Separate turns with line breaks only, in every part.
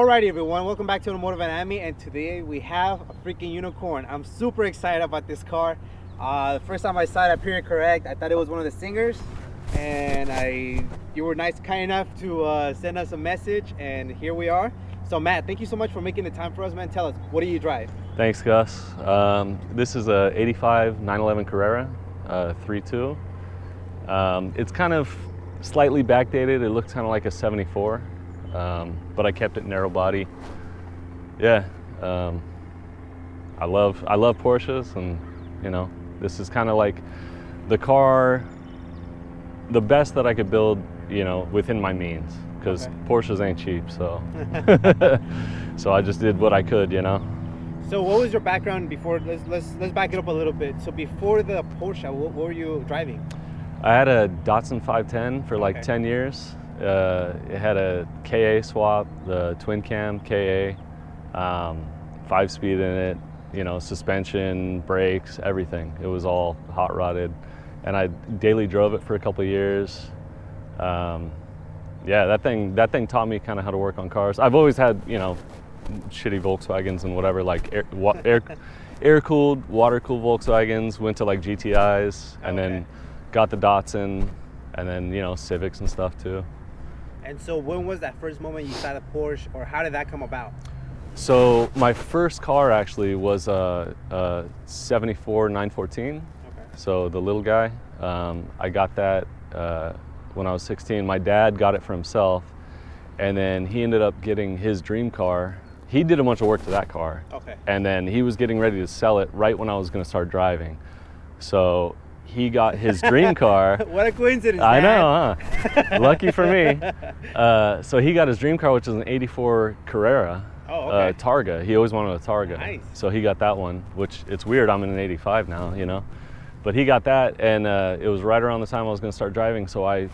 Alrighty everyone, welcome back to Automotive Miami, and today we have a freaking unicorn. I'm super excited about this car. The first time I saw it at Period Correct, I thought it was one of the Singers, and you were kind enough to send us a message, and here we are. So Matt, thank you so much for making the time for us, man. Tell us, what do you drive?
Thanks, Gus. This is a 85 911 Carrera 3.2. It's kind of slightly backdated. It looks kind of like a 74. But I kept it narrow body. Yeah, I love Porsches, and this is kind of like the car, the best that I could build, within my means, because Porsches ain't cheap. So, so I just did what I could,
So what was your background before? Let's back it up a little bit. So before the Porsche, what were you driving?
I had a Datsun 510 for like 10 years. It had a KA swap, the twin cam KA, 5-speed in it, suspension, brakes, everything. It was all hot rodded, and I daily drove it for a couple of years. Yeah, that thing taught me kind of how to work on cars. I've always had, shitty Volkswagens and whatever, like air-cooled, water-cooled Volkswagens, went to like GTIs, and then got the Datsun, and then, Civics and stuff too.
And so when was that first moment you saw the Porsche, or how did that come about?
So my first car actually was a 74 914. So the little guy. I got that when I was 16. My dad got it for himself, and then he ended up getting his dream car. He did a bunch of work to that car. And then he was getting ready to sell it right when I was going to start driving. So he got his dream car.
What a coincidence,
I know, huh? Lucky for me. So he got his dream car, which is an 84 Carrera. Targa. He always wanted a Targa.
Nice.
So he got that one, which it's weird. I'm in an 85 now, But he got that, and it was right around the time I was going to start driving. So I,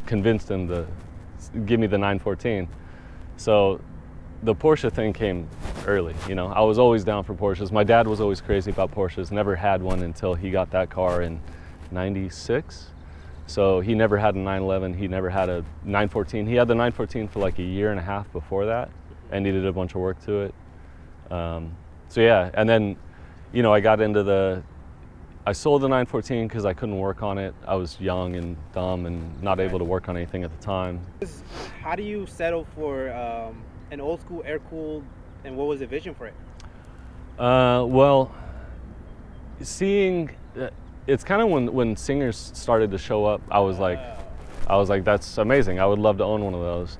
convinced him to give me the 914. So the Porsche thing came early, I was always down for Porsches. My dad was always crazy about Porsches, never had one until he got that car in 96. So he never had a 911, he never had a 914. He had the 914 for like a year and a half before that, and he did a bunch of work to it. So yeah, and then, I sold the 914 because I couldn't work on it. I was young and dumb and not able to work on anything at the time.
How do you settle for an old school air-cooled, and what was the vision for it?
Well, it's kind of when Singers started to show up, I was like, that's amazing. I would love to own one of those.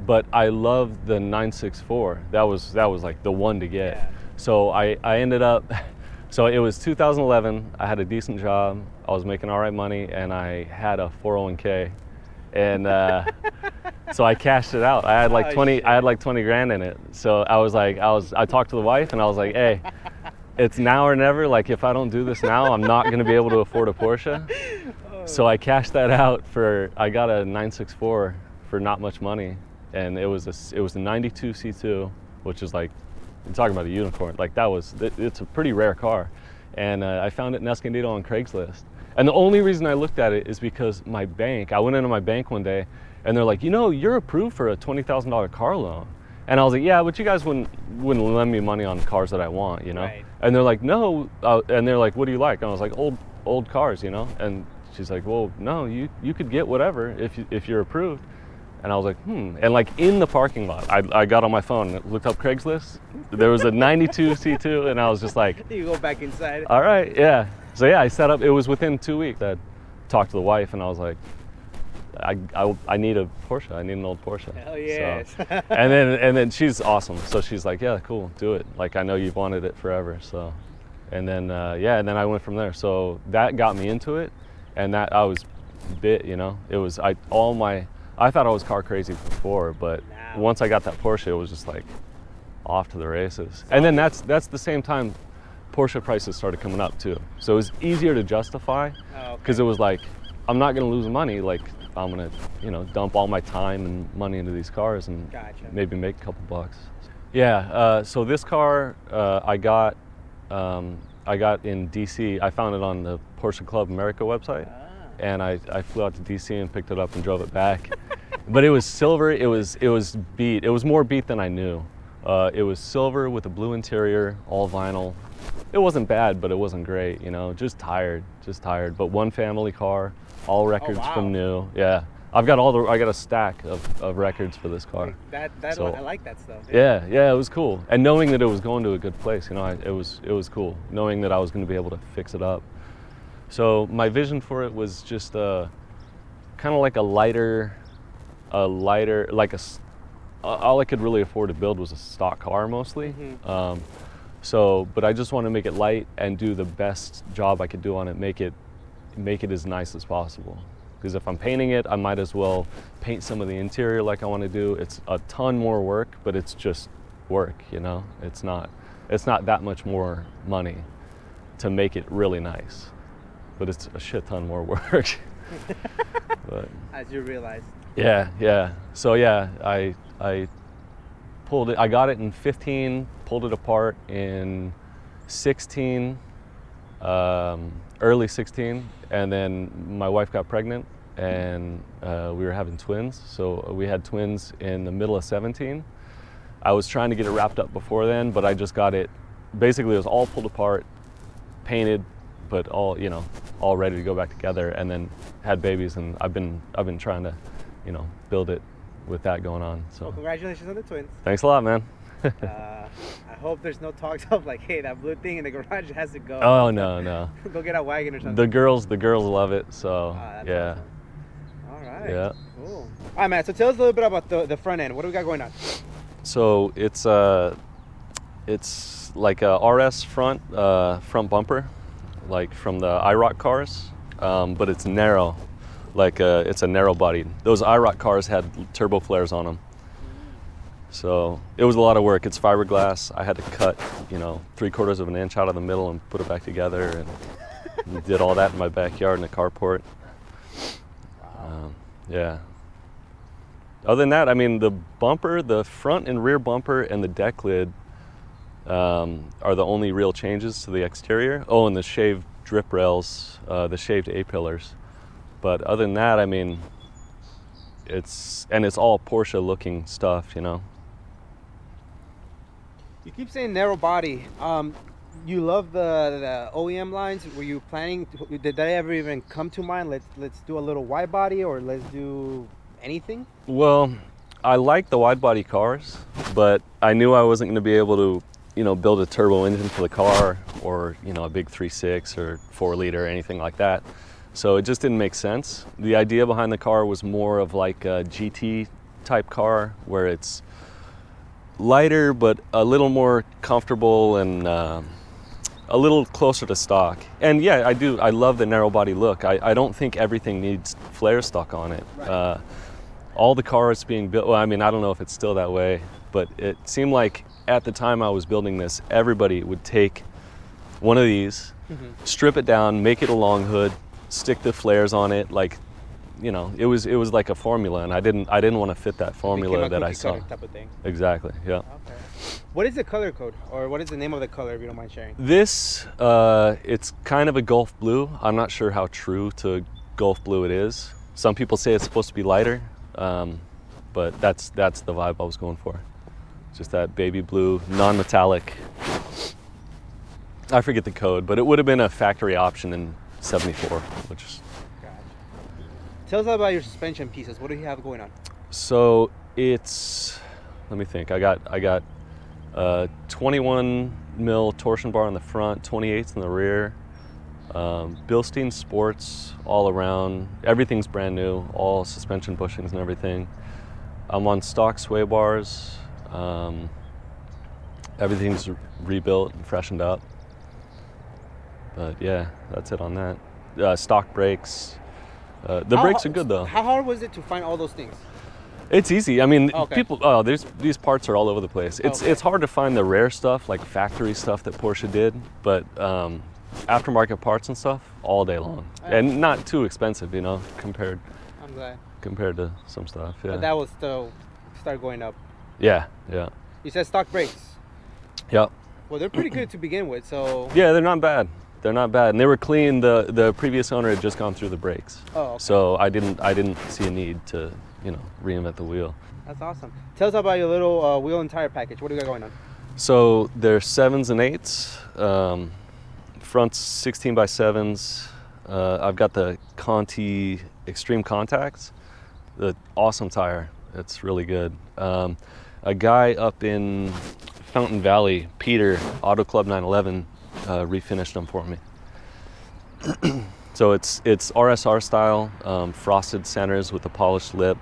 But I loved the 964. That was like the one to get.
Yeah.
So I ended up, so it was 2011. I had a decent job. I was making all right money, and I had a 401k. And so I cashed it out. I had like 20 grand in it. So I talked to the wife, and I was like, hey, it's now or never. Like, if I don't do this now, I'm not going to be able to afford a Porsche. So I cashed that out I got a 964 for not much money, and it was a 92 C2, which is like, you're talking about a unicorn. Like it's a pretty rare car, and I found it in Escondido on Craigslist. And the only reason I looked at it is because I went into my bank one day, and they're like, you're approved for a $20,000 car loan. And I was like, yeah, but you guys wouldn't lend me money on cars that I want,
Right.
And they're like, no. And they're like, what do you like? And I was like, old cars, And she's like, well, no, you could get whatever if you're approved. And I was like, And like in the parking lot, I got on my phone and looked up Craigslist. There was a 92 C2, and I was just like,
you go back inside.
All right, yeah. So yeah, I set up. It was within 2 weeks. I talked to the wife, and I was like, I need a Porsche. I need an old Porsche.
Hell yes.
So, and then she's awesome. So she's like, yeah, cool, do it. Like, I know you've wanted it forever. So, and then and then I went from there. So that got me into it, and that I was bit. It was I thought I was car crazy before, but once I got that Porsche, it was just like off to the races. And then that's the same time Porsche prices started coming up too. So it was easier to justify, because it was like, I'm not going to lose money. Like, I'm going to, dump all my time and money into these cars and maybe make a couple bucks. Yeah. So this car I got in DC. I found it on the Porsche Club America website. And I flew out to DC and picked it up and drove it back. But it was silver. It was beat. It was more beat than I knew. It was silver with a blue interior, all vinyl. It wasn't bad, but it wasn't great. You know, just tired. But one family car, all records from new. Yeah, I got a stack of records for this car.
So, I like that stuff.
Yeah, it was cool. And knowing that it was going to a good place, you know, it was cool. Knowing that I was going to be able to fix it up. So my vision for it was just kind of like a lighter, like all I could really afford to build was a stock car mostly. But I just want to make it light and do the best job I could do on it, make it as nice as possible. Because if I'm painting it, I might as well paint some of the interior like I want to do. It's a ton more work, but it's just work, you know? It's not that much more money to make it really nice, but it's a shit ton more work. But,
as you realize.
Yeah. So yeah, I pulled it. I got it in 15, pulled it apart in 16, early 16, and then my wife got pregnant, and we were having twins. So we had twins in the middle of 17. I was trying to get it wrapped up before then, but I just got it. Basically, it was all pulled apart, painted, but all ready to go back together, and then had babies. And I've been trying to, build it with that going on. So.
Well, congratulations on the twins.
Thanks a lot, man.
I hope there's no talks of like, hey, that blue thing in the garage has to go.
Oh no.
Go get a wagon or something.
The girls love it. So yeah.
Awesome. All right.
Yeah.
Cool. All right, man. So tell us a little bit about the front end. What do we got going on?
So it's like a RS front bumper, like from the IROC cars, but it's narrow. Like it's a narrow body. Those IROC cars had turbo flares on them. So it was a lot of work. It's fiberglass. I had to cut, 3/4 of an inch out of the middle and put it back together, and we did all that in my backyard in a carport.
Wow.
Yeah. Other than that, I mean, the bumper, the front and rear bumper and the deck lid are the only real changes to the exterior. Oh, and the shaved drip rails, the shaved A-pillars. But other than that, I mean, it's all Porsche looking stuff,
You keep saying narrow body. You love the OEM lines. Were you planning? Did that ever even come to mind? Let's do a little wide body, or let's do anything.
Well, I like the wide body cars, but I knew I wasn't going to be able to, build a turbo engine for the car, or a big 3.6 or 4 liter or anything like that. So it just didn't make sense. The idea behind the car was more of like a GT type car, where it's lighter but a little more comfortable and a little closer to stock. And yeah, I love the narrow body look. I don't think everything needs flare stock on it.
Right.
All the cars being built, well, I mean, I don't know if it's still that way, but it seemed like at the time I was building this, everybody would take one of these, strip it down, make it a long hood, stick the flares on it, like, it was like a formula, and I didn't want to fit that formula that I saw.
Type of thing.
Exactly, yeah.
Okay. What is the color code, or what is the name of the color, if you don't mind sharing?
This, it's kind of a Gulf blue. I'm not sure how true to Gulf blue it is. Some people say it's supposed to be lighter, but that's the vibe I was going for. Just that baby blue, non-metallic. I forget the code, but it would have been a factory option in 74, which is...
Gotcha. Tell us about your suspension pieces. What do you have going on?
So it's, let me think. I got 21 mil torsion bar on the front, 28s in the rear. Bilstein Sports all around. Everything's brand new, all suspension bushings and everything. I'm on stock sway bars. Everything's rebuilt and freshened up. But yeah, that's it on that. Stock brakes. The brakes are good though.
How hard was it to find all those things?
It's easy. I mean,
okay.
These parts are all over the place. It's hard to find the rare stuff, like factory stuff that Porsche did, but aftermarket parts and stuff all day long, and not too expensive, compared.
I'm glad.
Compared to some stuff, yeah.
But that will still start going up.
Yeah.
You said stock brakes.
Yep.
Well, they're pretty good to begin with, so.
Yeah, they're not bad. And they were clean. The previous owner had just gone through the brakes.
Oh. Okay.
So I didn't see a need to reinvent the wheel.
That's awesome. Tell us about your little wheel and tire package. What do you got going on?
So they're 7s and 8s, fronts 16 by 7s. I've got the Conti Extreme Contacts, the awesome tire. It's really good. A guy up in Fountain Valley, Peter, Auto Club 911, refinished them for me. So it's RSR style, frosted centers with a polished lip,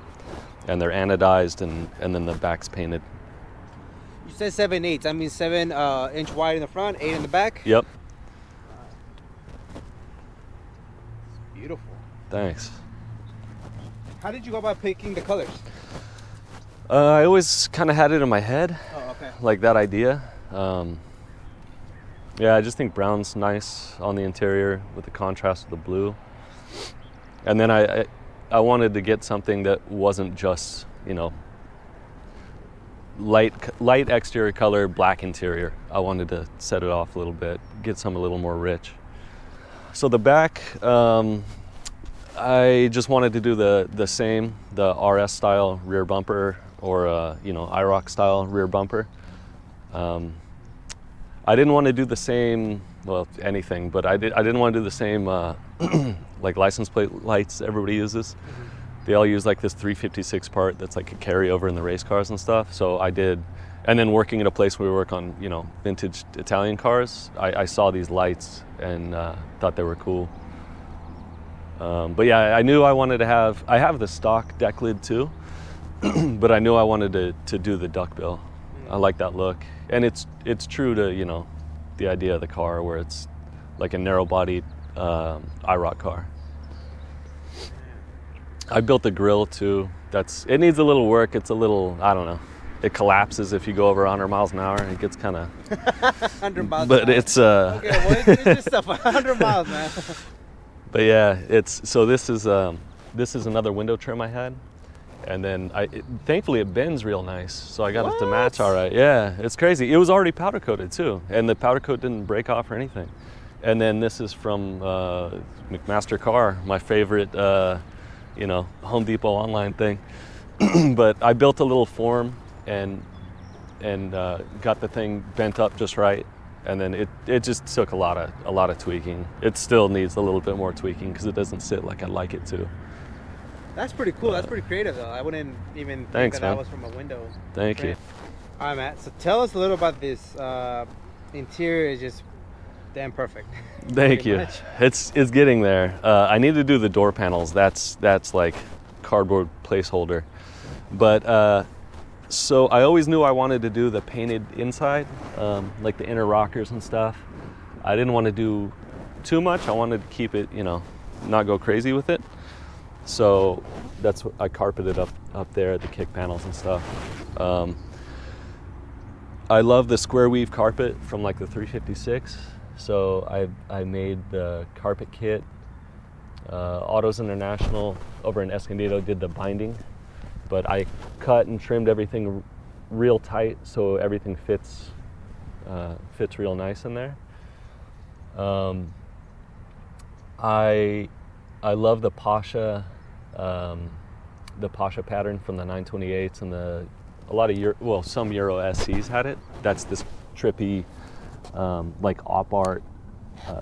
and they're anodized, and then the back's painted.
You said 7/8. I mean 7 inch wide in the front, 8 in the back.
Yep.
It's beautiful.
Thanks.
How did you go about picking the colors?
I always kind of had it in my head,
Oh, okay.
like that idea. Yeah, I just think brown's nice on the interior with the contrast of the blue. And then I wanted to get something that wasn't just, light exterior color, black interior. I wanted to set it off a little bit, get some a little more rich. So the back, I just wanted to do the same, the RS style rear bumper or IROC style rear bumper. I didn't want to do the same, anything, but I didn't want to do the same like license plate lights everybody uses. Mm-hmm. They all use like this 356 part that's like a carryover in the race cars and stuff. So I did, and then working at a place where we work on vintage Italian cars, I saw these lights and thought they were cool. But yeah, I knew I wanted to have. I have the stock deck lid too, but I knew I wanted to do the duckbill. I like that look, and it's true to the idea of the car where it's like a narrow-bodied IROC car. I built the grille too. It needs a little work. It's a little, I don't know. It collapses if you go over 100 miles an hour. It gets kind of.
100 miles.
But
an hour.
it's.
Okay, well, it's just stuff 100 miles, man.
But yeah, this is another window trim I had. And then thankfully it bends real nice, so I got it to match all right. Yeah, it's crazy. It was already powder coated too, and the powder coat didn't break off or anything. And then this is from McMaster Car, my favorite, Home Depot online thing. But I built a little form and got the thing bent up just right, and then it just took a lot of tweaking. It still needs a little bit more tweaking because it doesn't sit like I'd like it to.
That's pretty cool. That's pretty creative, though. I wouldn't even think that was from a window.
Thank you.
All right, Matt. So tell us a little about this. Interior is just damn perfect.
Thank you.
Much.
It's getting there. I need to do the door panels. That's like cardboard placeholder. But so I always knew I wanted to do the painted inside, like the inner rockers and stuff. I didn't want to do too much. I wanted to keep it, not go crazy with it. So that's what I carpeted up there at the kick panels and stuff. I love the square weave carpet from like the 356. So I made the carpet kit. Autos International over in Escondido did the binding, but I cut and trimmed everything real tight so everything fits real nice in there. I love the Porsche pattern from the 928s and some Euro SCs had it. That's this trippy, like op art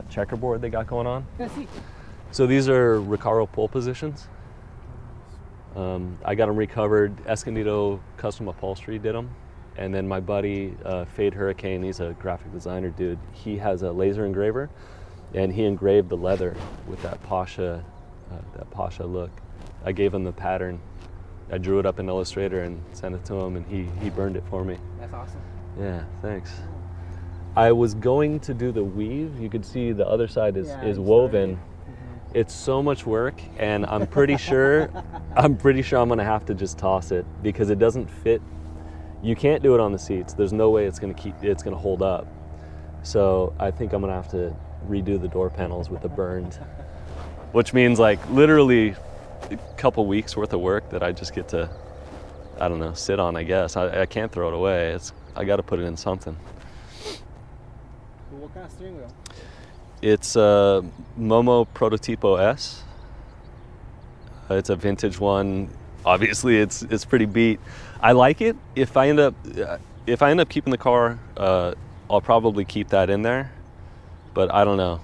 checkerboard they got going on. So these are Recaro pole positions. I got them recovered. Escondido Custom Upholstery did them. And then my buddy, Fade Hurricane, he's a graphic designer dude. He has a laser engraver, and he engraved the leather with that Porsche look. I gave him the pattern. I drew it up in Illustrator and sent it to him, and he burned it for me.
That's awesome.
Yeah, thanks. I was going to do the weave. You could see the other side is woven. Mm-hmm. It's so much work, and I'm pretty sure I'm gonna have to just toss it because it doesn't fit. You can't do it on the seats. There's no way it's gonna hold up. So I think I'm gonna have to redo the door panels with the burned, which means like literally a couple weeks worth of work that I just get to, I don't know, sit on, I guess. I can't throw it away. I got to put it in something.
What kind of steering wheel?
It's a Momo Prototipo S. It's a vintage one. obviously it's pretty beat. I like it. If I end up keeping the car, I'll probably keep that in there. But I don't know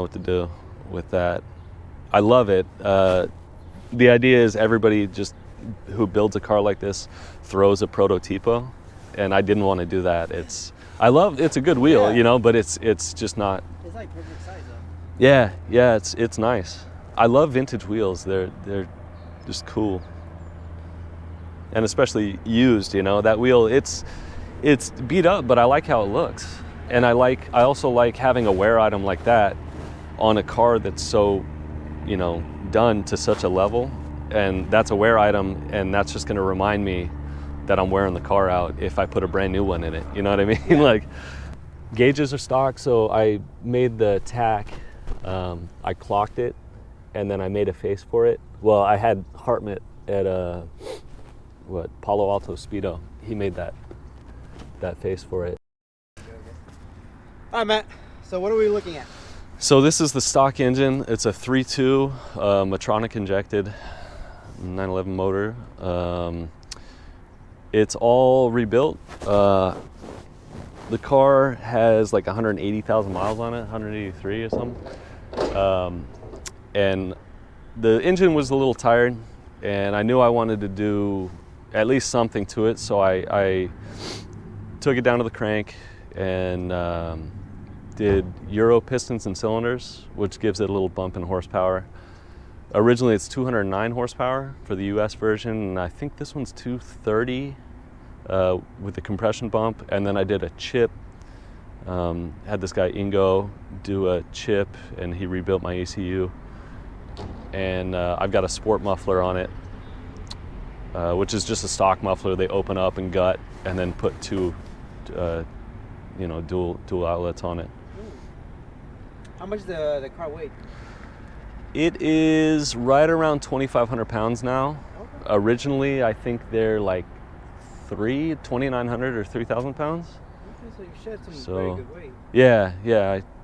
what to do with that. I love it. The idea is everybody just who builds a car like this throws a prototipo, and I didn't want to do that. It's a good wheel, you know, but it's just not.
It's like perfect size though.
Yeah, it's nice. I love vintage wheels. They're just cool, and especially used. You know, that wheel it's beat up, but I like how it looks, and I also like having a wear item like that on a car that's so, you know, done to such a level, and that's a wear item, and that's just going to remind me that I'm wearing the car out if I put a brand new one in it. You know what I mean? Yeah. Like, gauges are stock, so I made the tack, I clocked it, and then I made a face for it. Well, I had Hartmut at Palo Alto Speedo. He made that face for it.
All right, Matt. So what are we looking at?
So this is the stock engine. It's a 3.2 Medtronic injected 911 motor. It's all rebuilt. The car has like 180,000 miles on it, 183 or something. And the engine was a little tired, and I knew I wanted to do at least something to it, so I took it down to the crank and did Euro pistons and cylinders, which gives it a little bump in horsepower. Originally it's 209 horsepower for the US version, and I think this one's 230 with the compression bump. And then I did a chip, had this guy Ingo do a chip, and he rebuilt my ECU. And I've got a sport muffler on it, which is just a stock muffler. They open up and gut, and then put two dual outlets on it.
How much the car weigh?
It is right around 2,500 pounds now. Okay. Originally, I think they're like 2,900 or 3,000 pounds.
Okay, so you shed some very good weight.
Yeah,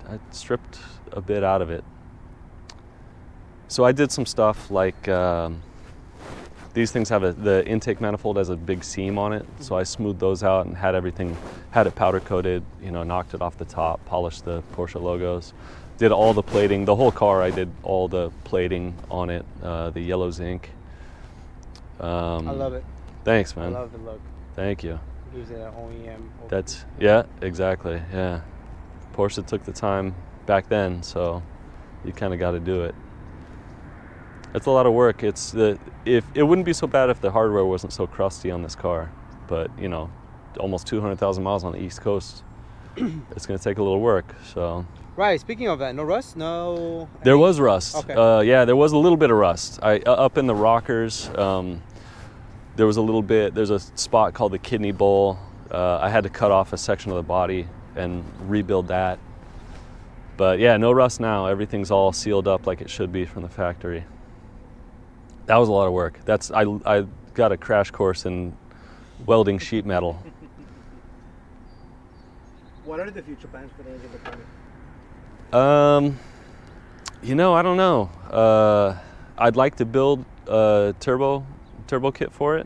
I stripped a bit out of it. So I did some stuff like these things have the intake manifold has a big seam on it, so I smoothed those out and had it powder coated, you know, knocked it off the top, polished the Porsche logos, did all the plating, the whole car. I did all the plating on it, the yellow zinc.
I love it.
Thanks, man.
I love the look.
Thank you.
It gives it an OEM.
Yeah, exactly. Yeah, Porsche took the time back then, so you kind of got to do it. It's a lot of work. If it wouldn't be so bad if the hardware wasn't so crusty on this car, but you know, almost 200,000 miles on the East Coast, it's going to take a little work. So. Right.
Speaking of that, no rust, no.
There was rust.
Okay.
Yeah, there was a little bit of rust. Up in the rockers, there was a little bit. There's a spot called the kidney bowl. I had to cut off a section of the body and rebuild that. But yeah, no rust now. Everything's all sealed up like it should be from the factory. That was a lot of work. I got a crash course in welding sheet metal.
What are the future plans for the engine department?
You know, I don't know. I'd like to build a turbo kit for it,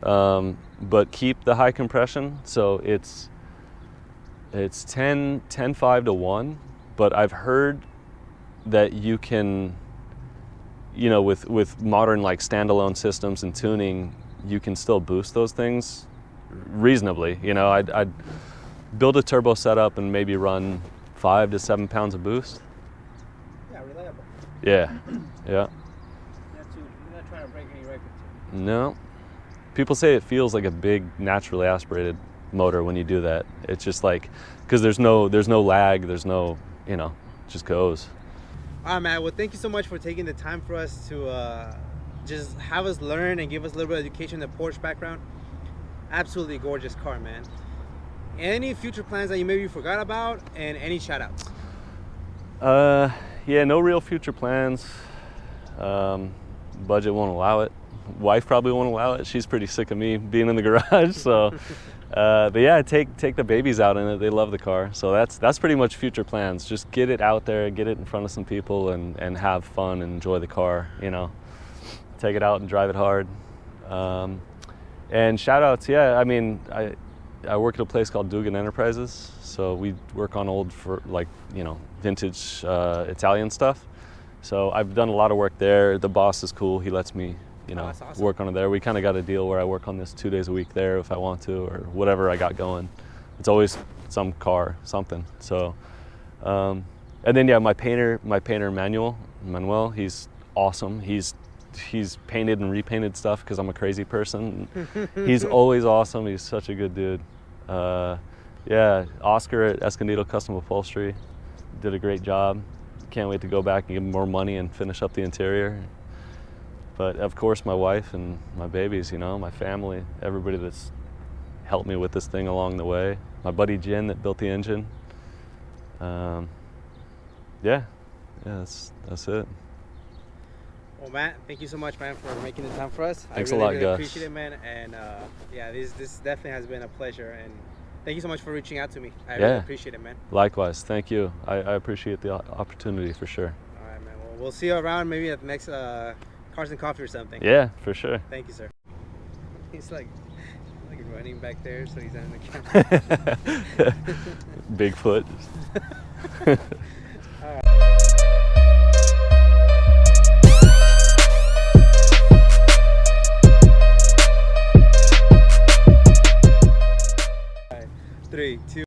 but keep the high compression. So it's 10.5 to 1, but I've heard that you can, you know, with modern like standalone systems and tuning, you can still boost those things reasonably. You know, I'd build a turbo setup and maybe run 5 to 7 pounds of boost.
Yeah, reliable.
Yeah.
You're not trying to break any records.
No. People say it feels like a big naturally aspirated motor when you do that. It's just like, because there's no lag, there's no, you know, it just goes.
All right, man. Well, thank you so much for taking the time for us to just have us learn and give us a little bit of education in the Porsche background. Absolutely gorgeous car, man. Any future plans that you maybe forgot about, and any shout outs?
Yeah, no real future plans. Budget won't allow it. Wife probably won't allow it. She's pretty sick of me being in the garage. So, but yeah, take the babies out in it. They love the car. So that's pretty much future plans. Just get it out there, get it in front of some people, and have fun and enjoy the car. You know, take it out and drive it hard. And shout outs, yeah. I mean, I work at a place called Dugan Enterprises, so we work on old, vintage Italian stuff. So I've done a lot of work there. The boss is cool. He lets me,
that's awesome.
work on it there. We kind of got a deal where I work on this 2 days a week there if I want to, or whatever I got going. It's always some car, something. So, and then yeah, my painter Manuel, he's awesome. He's painted and repainted stuff because I'm a crazy person. He's always awesome. He's such a good dude. Yeah, Oscar at Escondido Custom Upholstery did a great job. Can't wait to go back and give him more money and finish up the interior. But of course, my wife and my babies, my family, everybody that's helped me with this thing along the way. My buddy Jen that built the engine. Yeah, that's it.
Well, Matt, thank you so much, man, for making the time for us.
Thanks
I
a
really,
lot,
really
Gus.
appreciate it, man. And yeah, this definitely has been a pleasure. And thank you so much for reaching out to me. I really appreciate it, man.
Likewise, thank you. I appreciate the opportunity for sure.
All right, man. Well, we'll see you around maybe at the next Cars and Coffee or something.
Yeah, for sure.
Thank you, sir. He's like running back there, so he's on the camera.
Bigfoot.